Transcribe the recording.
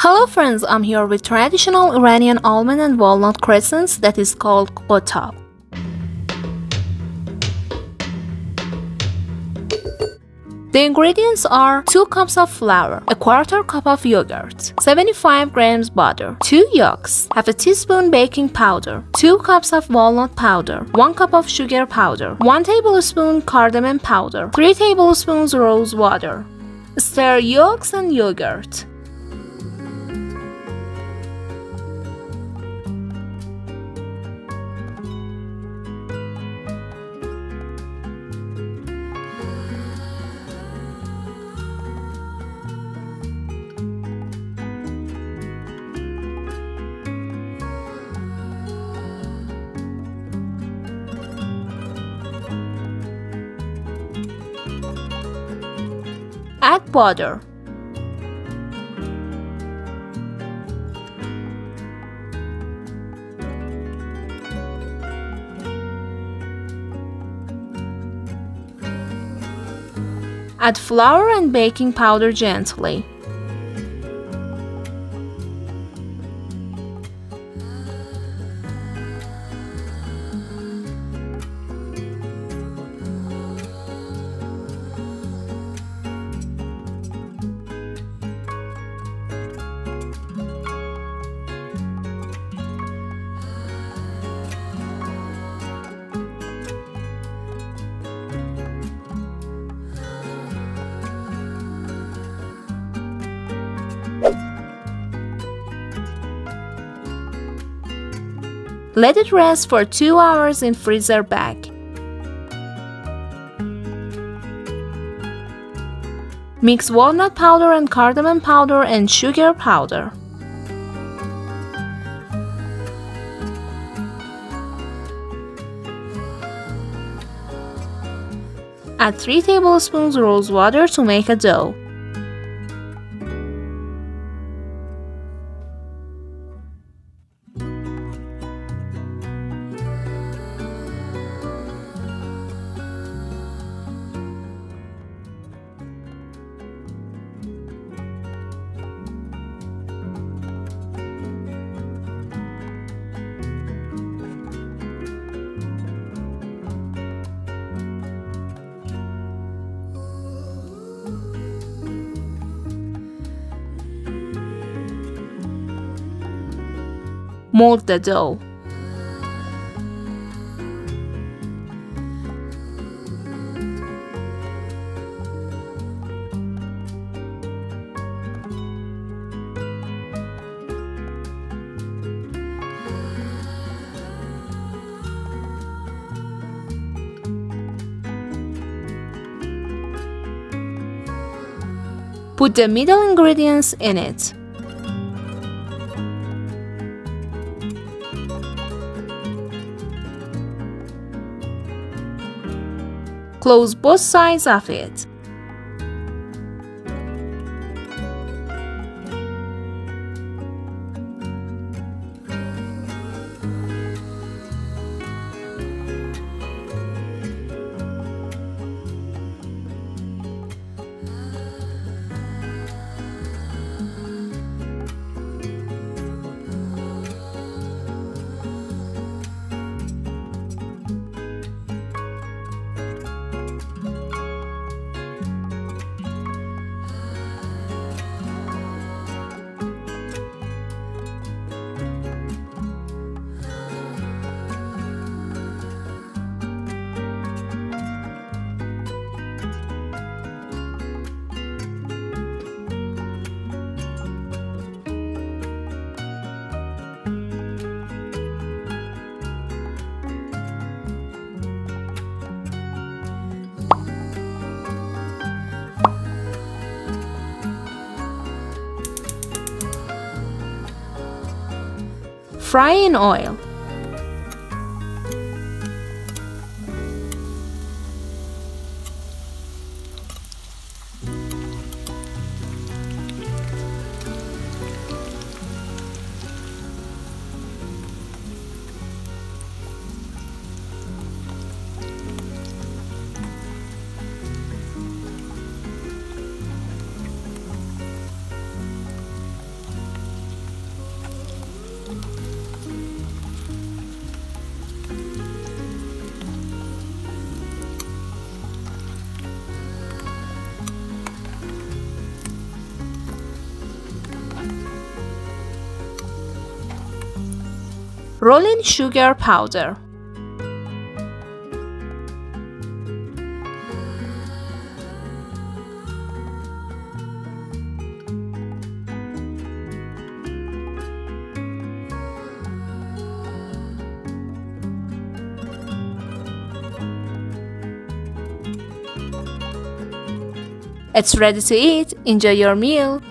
Hello friends, I'm here with traditional Iranian almond and walnut croissants that is called Qottab. The ingredients are 2 cups of flour, a quarter cup of yogurt, 75 grams butter, 2 yolks, half a teaspoon baking powder, 2 cups of walnut powder, 1 cup of sugar powder, 1 tablespoon cardamom powder, 3 tablespoons rose water. Stir yolks and yogurt. Add butter. Add flour and baking powder gently. Let it rest for 2 hours in freezer bag. Mix walnut powder and cardamom powder and sugar powder. Add 3 tablespoons rose water to make a dough. Mold the dough. Put the middle ingredients in it. Close both sides of it. Fry in oil. Roll in sugar powder. It's ready to eat. Enjoy your meal.